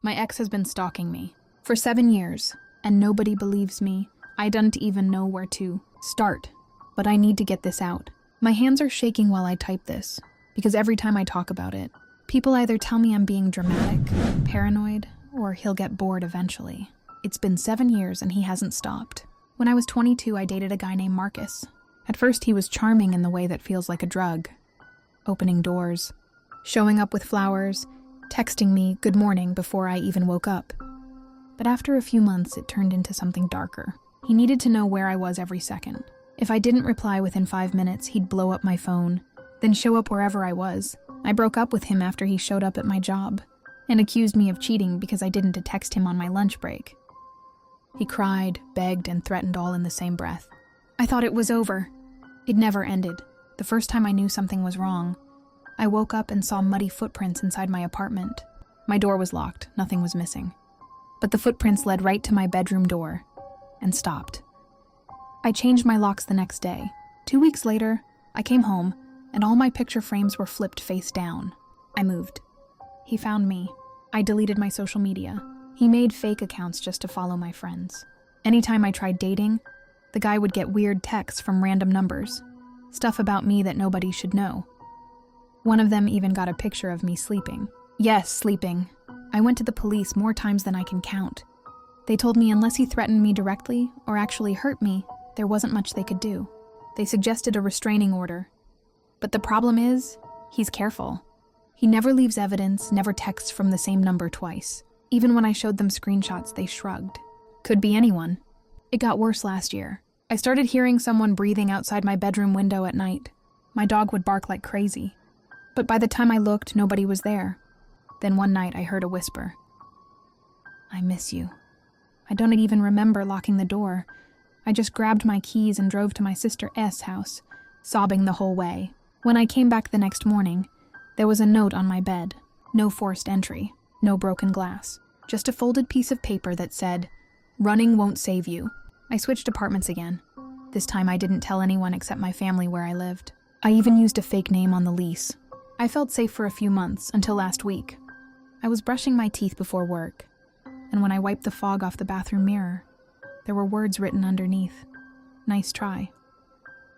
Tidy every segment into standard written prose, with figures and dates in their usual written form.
My ex has been stalking me for 7 years, and nobody believes me. I don't even know where to start, but I need to get this out. My hands are shaking while I type this, because every time I talk about it, people either tell me I'm being dramatic, paranoid, or he'll get bored eventually. It's been 7 years and he hasn't stopped. When I was 22, I dated a guy named Marcus. At first, he was charming in the way that feels like a drug. Opening doors, showing up with flowers, texting me good morning before I even woke up. But after a few months, it turned into something darker. He needed to know where I was every second. If I didn't reply within 5 minutes, he'd blow up my phone, then show up wherever I was. I broke up with him after he showed up at my job and accused me of cheating because I didn't text him on my lunch break. He cried, begged, and threatened all in the same breath. I thought it was over. It never ended. The first time I knew something was wrong, I woke up and saw muddy footprints inside my apartment. My door was locked, nothing was missing. But the footprints led right to my bedroom door and stopped. I changed my locks the next day. 2 weeks later, I came home and all my picture frames were flipped face down. I moved. He found me. I deleted my social media. He made fake accounts just to follow my friends. Anytime I tried dating, the guy would get weird texts from random numbers, stuff about me that nobody should know. One of them even got a picture of me sleeping. Yes, sleeping. I went to the police more times than I can count. They told me unless he threatened me directly or actually hurt me, there wasn't much they could do. They suggested a restraining order. But the problem is, he's careful. He never leaves evidence, never texts from the same number twice. Even when I showed them screenshots, they shrugged. Could be anyone. It got worse last year. I started hearing someone breathing outside my bedroom window at night. My dog would bark like crazy. But by the time I looked, nobody was there. Then one night I heard a whisper. I miss you. I don't even remember locking the door. I just grabbed my keys and drove to my sister S' house, sobbing the whole way. When I came back the next morning, there was a note on my bed. No forced entry, no broken glass. Just a folded piece of paper that said, "Running won't save you." I switched apartments again. This time I didn't tell anyone except my family where I lived. I even used a fake name on the lease. I felt safe for a few months, until last week. I was brushing my teeth before work, and when I wiped the fog off the bathroom mirror, there were words written underneath. Nice try.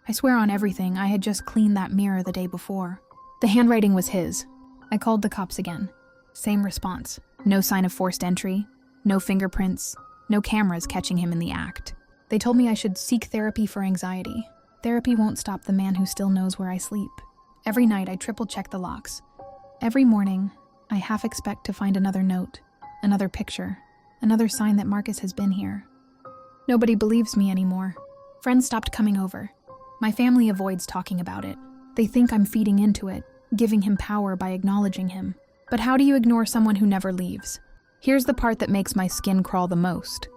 I swear on everything, I had just cleaned that mirror the day before. The handwriting was his. I called the cops again. Same response. No sign of forced entry, no fingerprints, no cameras catching him in the act. They told me I should seek therapy for anxiety. Therapy won't stop the man who still knows where I sleep. Every night I triple-check the locks. Every morning, I half expect to find another note, another picture, another sign that Marcus has been here. Nobody believes me anymore. Friends stopped coming over. My family avoids talking about it. They think I'm feeding into it, giving him power by acknowledging him. But how do you ignore someone who never leaves? Here's the part that makes my skin crawl the most.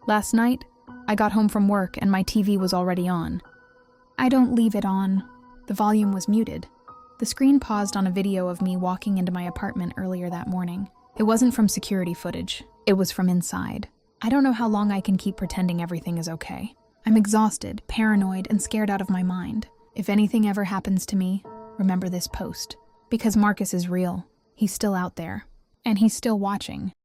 Last night, I got home from work and my TV was already on. I don't leave it on. The volume was muted. The screen paused on a video of me walking into my apartment earlier that morning. It wasn't from security footage. It was from inside. I don't know how long I can keep pretending everything is okay. I'm exhausted, paranoid, and scared out of my mind. If anything ever happens to me, remember this post. Because Marcus is real. He's still out there. And he's still watching.